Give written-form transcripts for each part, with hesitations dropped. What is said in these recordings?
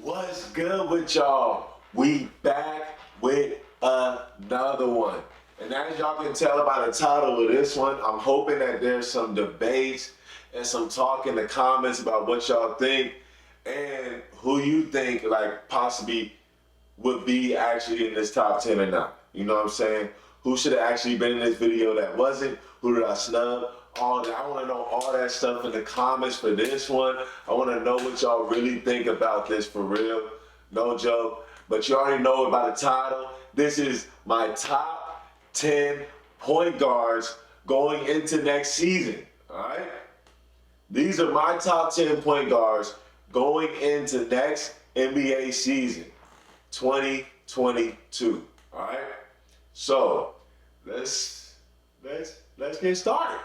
What's good with y'all? We back with another one. And as y'all can tell by the title of this one, I'm hoping that there's some debates and some talk in the comments about what y'all think and who you think like possibly would be actually in this top 10 or not. You know what I'm saying? Who should have actually been in this video that wasn't? Who did I snub? All that. I want to know all that stuff in the comments for this one. I want to know what y'all really think about this for real. No joke. But you already know about the title. This is my top 10 point guards going into next season. All right? These are my top 10 point guards going into next NBA season, 2022. All right? So, let's get started.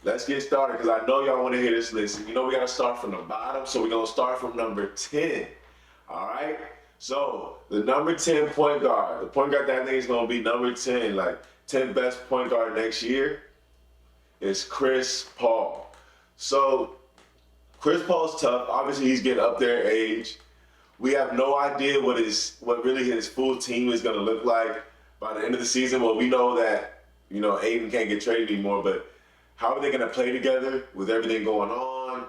Let's get started because I know y'all want to hear this list. You know we got to start from the bottom, so we're going to start from number 10. All right? So, the number 10 point guard, the point guard that I think is going to be number 10, like 10 best point guard next year, is Chris Paul. So, Chris Paul's tough. Obviously, he's getting up there in age. We have no idea what really his full team is going to look like by the end of the season. Well, we know that, Aiden can't get traded anymore, but how are they going to play together with everything going on?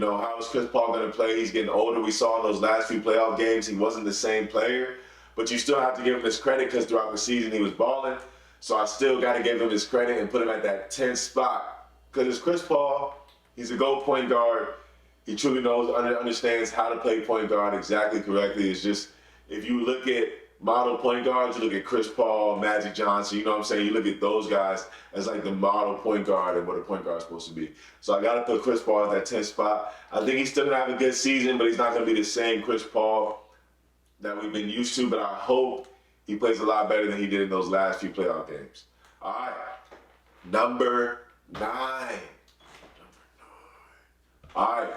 How is Chris Paul going to play? He's getting older. We saw in those last few playoff games, he wasn't the same player, but you still have to give him his credit because throughout the season he was balling. So I still got to give him his credit and put him at that 10th spot because it's Chris Paul. He's a GOAT point guard. He truly knows, understands how to play point guard exactly correctly. It's just, if you look at model point guards, you look at Chris Paul, Magic Johnson, you know what I'm saying? You look at those guys as like the model point guard and what a point guard is supposed to be. So I got to put Chris Paul at that 10th spot. I think he's still going to have a good season, but he's not going to be the same Chris Paul that we've been used to, but I hope he plays a lot better than he did in those last few playoff games. All right, number 9. All right,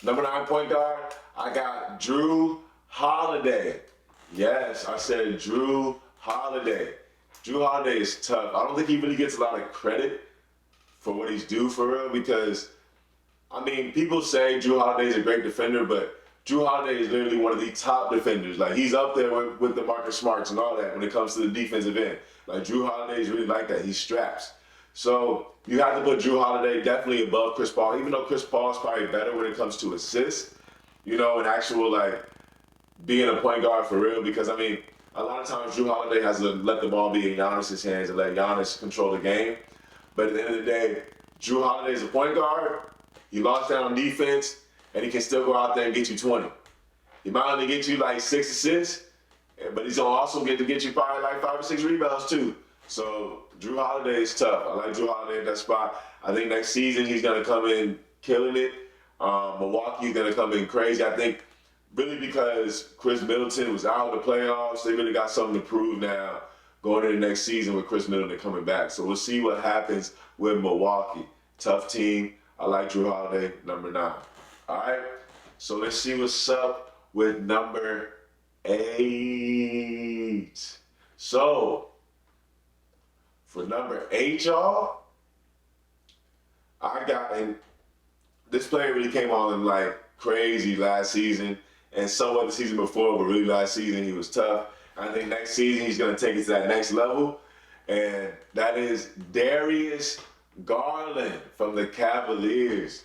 number 9 point guard, I got Jrue Holiday. Yes, I said Jrue Holiday. Jrue Holiday is tough. I don't think he really gets a lot of credit for what he's due for real because, people say Jrue Holiday is a great defender, but Jrue Holiday is literally one of the top defenders. Like, he's up there with the Marcus Smarts and all that when it comes to the defensive end. Like, Jrue Holiday is really like that. He straps. So you have to put Jrue Holiday definitely above Chris Paul, even though Chris Paul is probably better when it comes to assists, and actual, being a point guard for real, because, a lot of times Jrue Holiday has to let the ball be in Giannis's hands and let Giannis control the game. But at the end of the day, Jrue Holiday is a point guard. He locks down on defense, and he can still go out there and get you 20. He might only get you 6 assists, but he's going to also get you probably 5 or 6 rebounds too. So Jrue Holiday is tough. I like Jrue Holiday at that spot. I think next season he's going to come in killing it. Milwaukee's going to come in crazy. I think really because Chris Middleton was out of the playoffs, they really got something to prove now going into the next season with Chris Middleton coming back. So we'll see what happens with Milwaukee. Tough team. I like Jrue Holiday, number 9. All right? So let's see what's up with number 8. So, for number 8, y'all, and this player really came on crazy last season and somewhat the season before, but really last season he was tough. I think next season he's going to take it to that next level, and that is Darius Garland from the Cavaliers.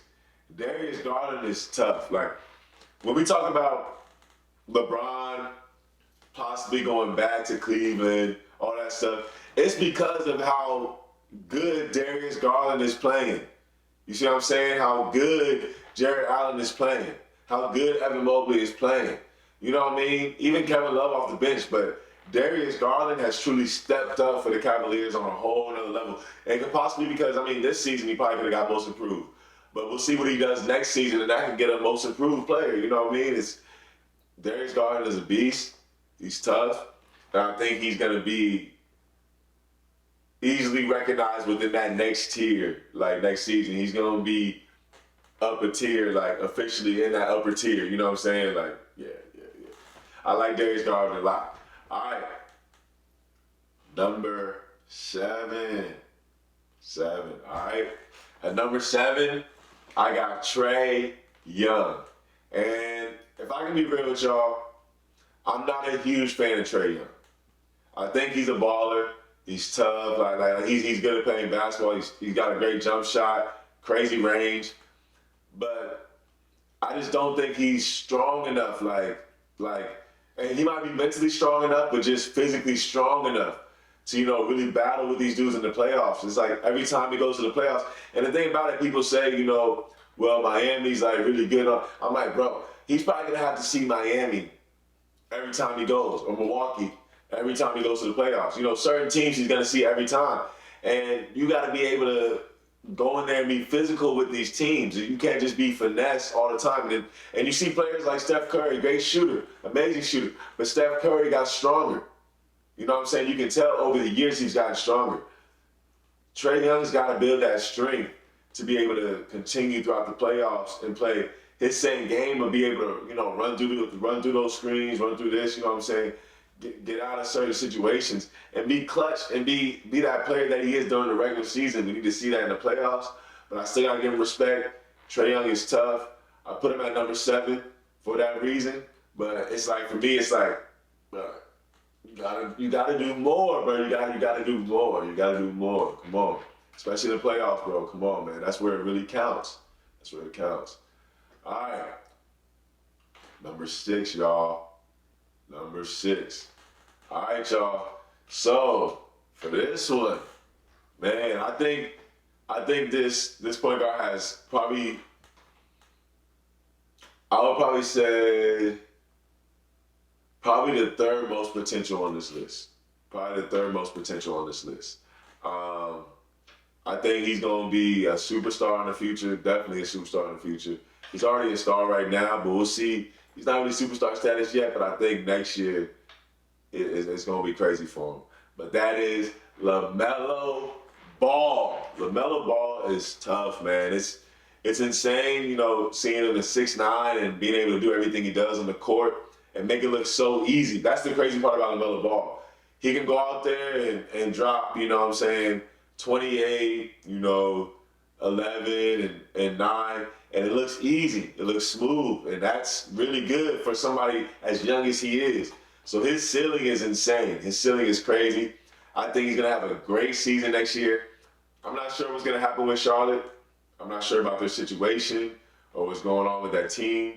Darius Garland is tough. When we talk about LeBron possibly going back to Cleveland, all that stuff, it's because of how good Darius Garland is playing. You see what I'm saying? How good Jarrett Allen is playing. How good Evan Mobley is playing. You know what I mean? Even Kevin Love off the bench, but Darius Garland has truly stepped up for the Cavaliers on a whole other level. And could possibly because, this season he probably could have got most improved. But we'll see what he does next season, and that can get a most improved player. You know what I mean? Darius Garland is a beast. He's tough. And I think he's going to be easily recognized within that next tier, next season. He's going to be up a tier, officially in that upper tier. You know what I'm saying? Yeah. I like Darius Garland a lot. All right. Number 7. All right. At number 7, I got Trey Young. And if I can be real with y'all, I'm not a huge fan of Trey Young. I think he's a baller. He's tough. He's good at playing basketball. He's got a great jump shot, crazy range. But I just don't think he's strong enough. And he might be mentally strong enough, but just physically strong enough to, really battle with these dudes in the playoffs. It's like every time he goes to the playoffs. And the thing about it, people say, well, Miami's like really good. I'm like, bro, he's probably gonna have to see Miami every time he goes, or Milwaukee every time he goes to the playoffs. Certain teams he's gonna see every time. And you gotta be able to go in there and be physical with these teams. You can't just be finesse all the time. And you see players like Steph Curry, great shooter, amazing shooter, but Steph Curry got stronger. You know what I'm saying? You can tell over the years he's gotten stronger. Trey Young's got to build that strength to be able to continue throughout the playoffs and play his same game, or be able to, run through those screens, run through this, you know what I'm saying? Get out of certain situations and be clutch and be that player that he is during the regular season. We need to see that in the playoffs, but I still gotta give him respect. Trey Young is tough. I put him at number 7 for that reason. But it's like, for me, it's like, you gotta do more, bro. You gotta do more. You gotta do more. Come on, especially in the playoffs, bro. Come on, man. That's where it really counts. That's where it counts. All right, number 6, y'all. Number 6. All right, y'all. So for this one, man, I think this point guard has probably, I would probably say, probably the third most potential on this list. I think he's going to be a superstar in the future, definitely a superstar in the future. He's already a star right now, but we'll see. He's not really superstar status yet, but I think next year it's going to be crazy for him. But that is LaMelo Ball. LaMelo Ball is tough, man. It's insane, seeing him at 6'9" and being able to do everything he does on the court and make it look so easy. That's the crazy part about LaMelo Ball. He can go out there and drop, 28, 11 and 9, and it looks easy. It looks smooth, and that's really good for somebody as young as he is. So his ceiling is insane. His ceiling is crazy. I think he's going to have a great season next year. I'm not sure what's going to happen with Charlotte. I'm not sure about their situation or what's going on with that team.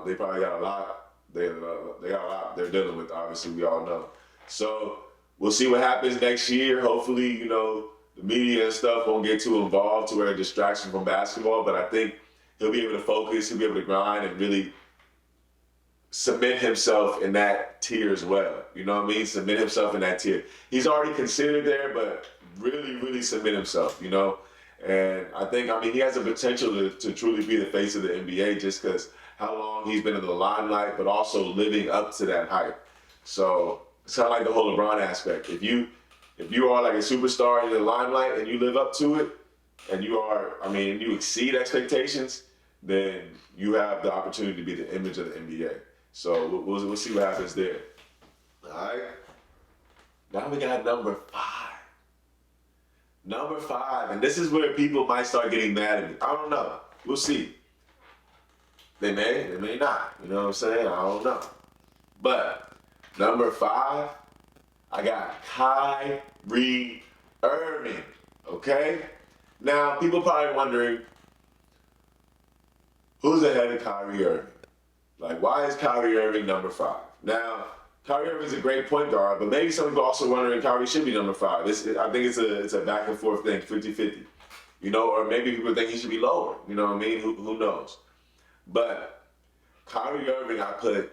They probably got a lot. They got a lot they're dealing with, obviously, we all know. So we'll see what happens next year. Hopefully, the media and stuff won't get too involved to where it distracts him from basketball, but I think he'll be able to focus, he'll be able to grind and really cement himself in that tier as well. You know what I mean? Cement himself in that tier. He's already considered there, but really, really cement himself, And I think, he has the potential to truly be the face of the NBA just because how long he's been in the limelight, but also living up to that hype. So it's kind of like the whole LeBron aspect. If you are like a superstar in the limelight and you live up to it, and you exceed expectations, then you have the opportunity to be the image of the NBA. So we'll see what happens there. All right. Now we got number 5. Number 5, and this is where people might start getting mad at me. I don't know. We'll see. They may not. You know what I'm saying? I don't know. But number 5, I got Kyrie Irving. Okay? Now, people probably wondering, who's ahead of Kyrie Irving? Like, why is Kyrie Irving number 5? Now, Kyrie Irving's a great point guard, but maybe some people are also wondering Kyrie should be number 5. I think it's a back and forth thing, 50-50. Or maybe people think he should be lower. You know what I mean? Who knows? But Kyrie Irving I put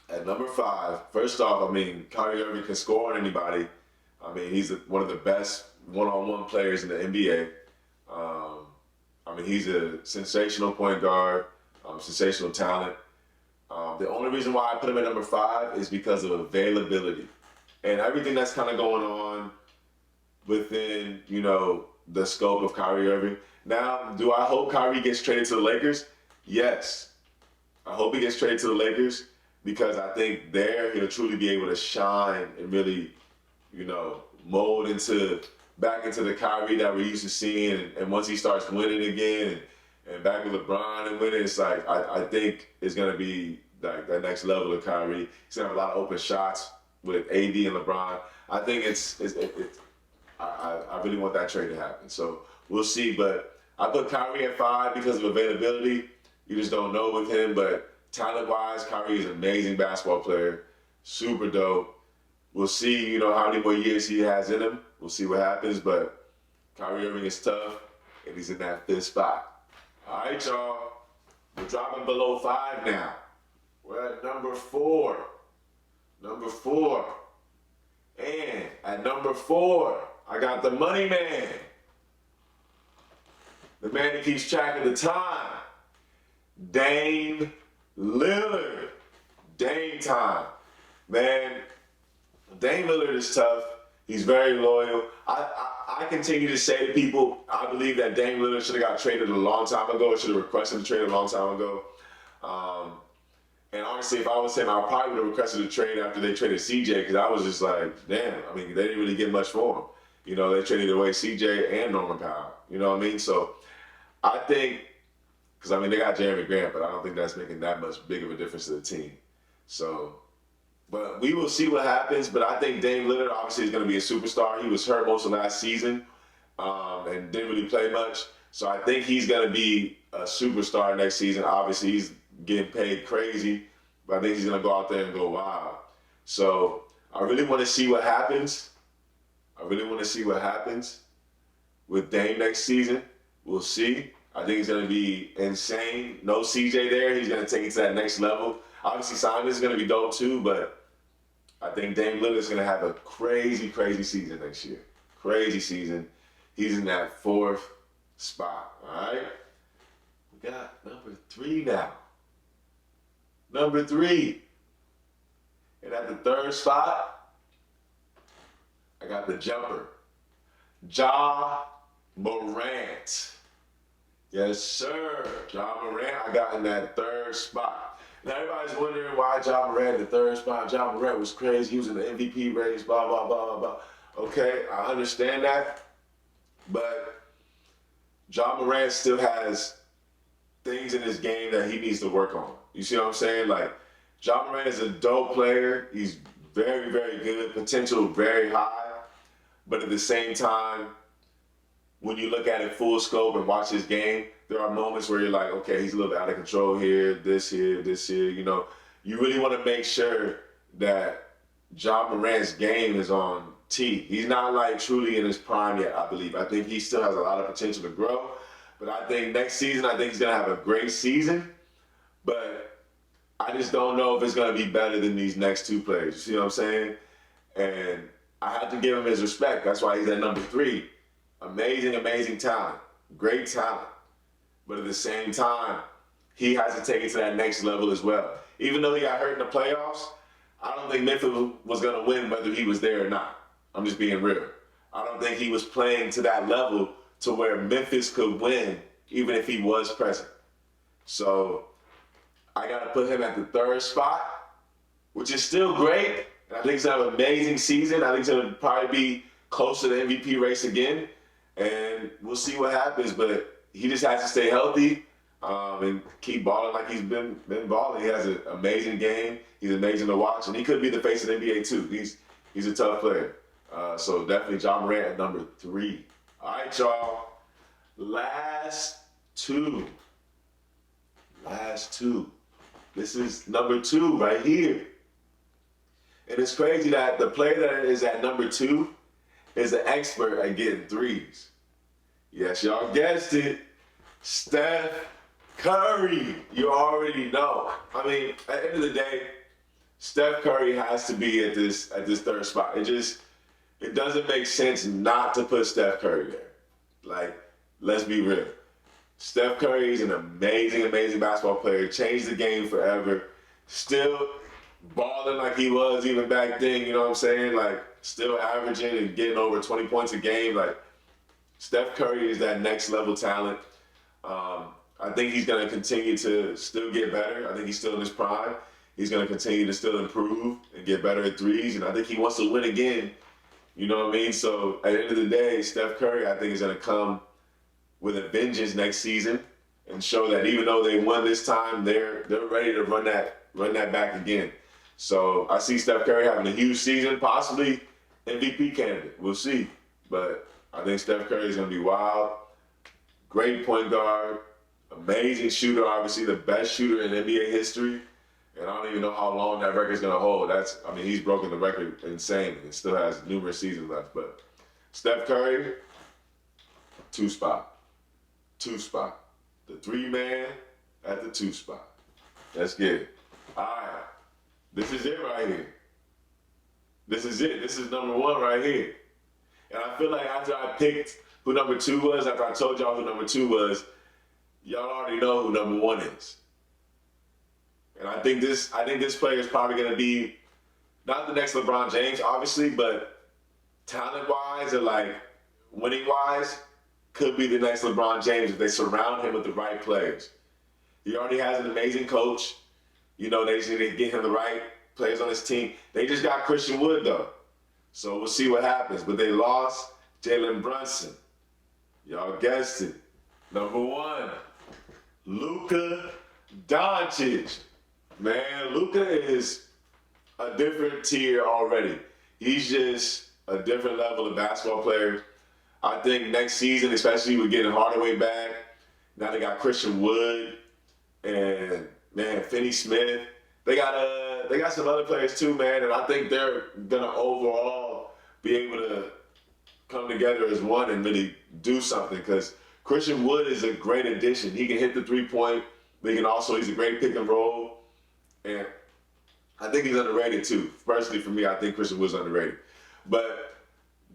at number 5. First off, Kyrie Irving can score on anybody. He's one of the best one-on-one players in the NBA. He's a sensational point guard, sensational talent. The only reason why I put him at number 5 is because of availability and everything that's kind of going on within, the scope of Kyrie Irving. Now, do I hope Kyrie gets traded to the Lakers? Yes. I hope he gets traded to the Lakers because I think there he'll truly be able to shine and really, mold back into the Kyrie that we're used to seeing. And once he starts winning again and back with LeBron and winning, it's like I think it's gonna be like that next level of Kyrie. He's gonna have a lot of open shots with AD and LeBron. I think I really want that trade to happen. So we'll see. But I put Kyrie at 5 because of availability. You just don't know with him. But talent-wise, Kyrie is an amazing basketball player. Super dope. We'll see, how many more years he has in him. We'll see what happens. But Kyrie Irving is tough, and he's in that 5th spot. All right, y'all. We're dropping below 5 now. We're at number 4. Number 4. And at number 4, I got the money man. The man that keeps track of the time. Dame Lillard. Dame time. Man, Dame Lillard is tough. He's very loyal. I continue to say to people, I believe that Dame Lillard should have got traded a long time ago, or should have requested a trade a long time ago. And honestly, if I was him, I probably would have requested a trade after they traded CJ, because I was just like, damn, they didn't really get much for him. They traded away CJ and Norman Powell. You know what I mean? So I think, because they got Jeremy Grant, but I don't think that's making that much big of a difference to the team. So, but we will see what happens. But I think Dame Lillard obviously is going to be a superstar. He was hurt most of last season and didn't really play much. So I think he's going to be a superstar next season. Obviously, he's getting paid crazy, but I think he's going to go out there and go wild. So I really want to see what happens. With Dame next season. We'll see. I think he's going to be insane. No CJ there. He's going to take it to that next level. Obviously, Simon's going to be dope too, but I think Dame Lillard's going to have a crazy, crazy season next year. Crazy season. He's in that 4th spot, all right? We got number 3 now. Number 3. And at the 3rd spot, I got the jumper. Ja Morant. Yes, sir. Ja Morant, I got in that 3rd spot. Now, everybody's wondering why Ja Morant in the 3rd spot. Ja Morant was crazy. He was in the MVP race, blah, blah, blah, blah, blah. Okay, I understand that. But Ja Morant still has things in his game that he needs to work on. You see what I'm saying? Like, Ja Morant is a dope player. He's very, very good. Potential very high. But at the same time, when you look at it full scope and watch his game, there are moments where you're like, okay, he's a little bit out of control here, this here. You really want to make sure that Ja Morant's game is on T. He's not like truly in his prime yet, I believe. I think he still has a lot of potential to grow. But I think next season, I think he's going to have a great season. But I just don't know if it's going to be better than these next 2 players. You see what I'm saying? And I have to give him his respect. That's why he's at number 3. Amazing, amazing talent. Great talent. But at the same time, he has to take it to that next level as well. Even though he got hurt in the playoffs, I don't think Memphis was going to win whether he was there or not. I'm just being real. I don't think he was playing to that level to where Memphis could win even if he was present. So I got to put him at the 3rd spot, which is still great. And I think he's going to have an amazing season. I think he's going to probably be close to the MVP race again. And we'll see what happens. But he just has to stay healthy and keep balling like he's been balling. He has an amazing game. He's amazing to watch. And he could be the face of the NBA too. He's a tough player. So definitely Ja Morant at number 3. All right, y'all. Last two. This is number 2 right here. And it's crazy that the player that is at number 2 is an expert at getting threes. Yes, y'all guessed it. Steph Curry. You already know. At the end of the day, Steph Curry has to be at this 3rd spot. It doesn't make sense not to put Steph Curry there. Like, let's be real. Steph Curry is an amazing, amazing basketball player. Changed the game forever. Still balling like he was even back then, you know what I'm saying? Like, still averaging and getting over 20 points a game. Like, Steph Curry is that next level talent. I think he's going to continue to still get better. I think he's still in his prime. He's going to continue to still improve and get better at threes. And I think he wants to win again. You know what I mean? So at the end of the day, Steph Curry, I think, is going to come with a vengeance next season. and show that even though they won this time, they're ready to run that back again. So I see Steph Curry having a huge season, possibly MVP candidate. We'll see. But I think Steph Curry is going to be wild. Great point guard, amazing shooter, obviously the best shooter in NBA history. And I don't even know how long that record's going to hold. He's broken the record insanely. It still has numerous seasons left. But Steph Curry, two spot. The 3-man at the 2 spot. Let's get it. All right. This is it right here. This is it. This is number 1 right here. And I feel like after I picked who number 2 was, after I told y'all who number 2 was, y'all already know who number 1 is. And I think this player is probably going to be not the next LeBron James, obviously, but talent-wise and like winning-wise, could be the next LeBron James if they surround him with the right players. He already has an amazing coach. You know, they just need to get him the right players on his team. They just got Christian Wood, though. So we'll see what happens. But they lost Jalen Brunson. Y'all guessed it. Number 1, Luka Doncic. Man, Luka is a different tier already. He's just a different level of basketball player. I think next season, especially with getting Hardaway back, now they got Christian Wood and, man, Finney Smith. They got some other players too, man, and I think they're gonna overall be able to come together as one and really do something, because Christian Wood is a great addition. He can hit the 3-point, but he's a great pick and roll, and I think he's underrated too. Personally, for me, I think Christian Wood's underrated. But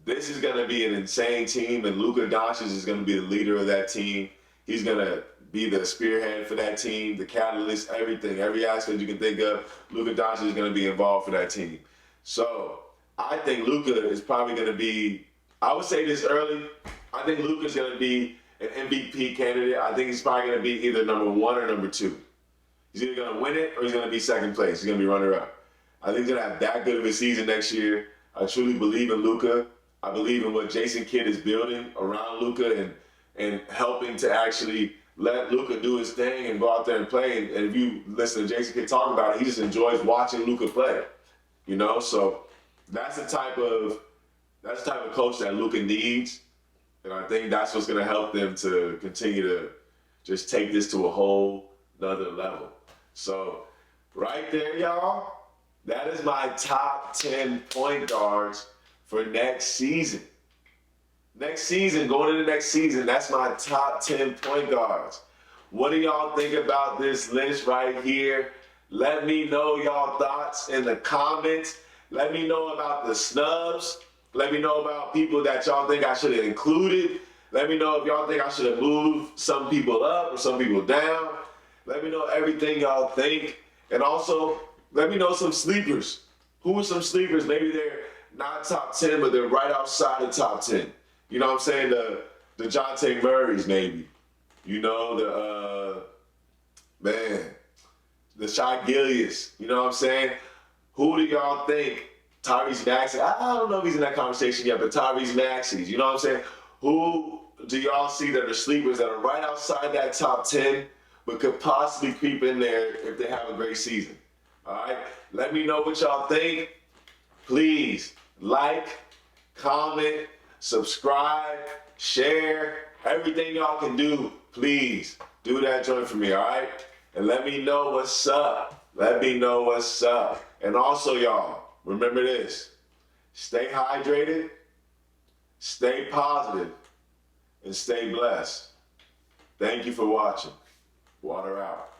this is going to be an insane team, and Luka Doncic is going to be the leader of that team. He's going to be the spearhead for that team, the catalyst, everything, every aspect you can think of. Luka Doncic is going to be involved for that team. So I think Luka is probably going to be, I would say this early, I think Luka's going to be an MVP candidate. I think he's probably going to be either number 1 or number 2. He's either going to win it or he's going to be second place. He's going to be runner-up. I think he's going to have that good of a season next year. I truly believe in Luka. I believe in what Jason Kidd is building around Luka and helping to actually let Luka do his thing and go out there and play. And if you listen to Jason Kidd talk about it, he just enjoys watching Luka play. You know, so that's the type of coach that Luka needs. And I think that's what's going to help them to continue to just take this to a whole nother level. So right there, y'all, that is my top 10 point guards for next season. Next season, going into next season, that's my top 10 point guards. What do y'all think about this list right here? Let me know y'all thoughts in the comments. Let me know about the snubs. Let me know about people that y'all think I should have included. Let me know if y'all think I should have moved some people up or some people down. Let me know everything y'all think. And also, let me know some sleepers. Who are some sleepers? Maybe they're not top 10, but they're right outside the top 10. You know what I'm saying? The DeJounte Murrays, maybe. You know, the Shai Gilgeous. You know what I'm saying? Who do y'all think? Tyrese Maxey. I don't know if he's in that conversation yet, but Tyrese Maxey's. You know what I'm saying? Who do y'all see that are sleepers that are right outside that top 10, but could possibly creep in there if they have a great season? All right? Let me know what y'all think. Please like, comment, subscribe, share, everything y'all can do. Please do that joint for me, all right? And let me know what's up. Let me know what's up. And also, y'all, remember this. Stay hydrated, stay positive, and stay blessed. Thank you for watching. Wadurr out.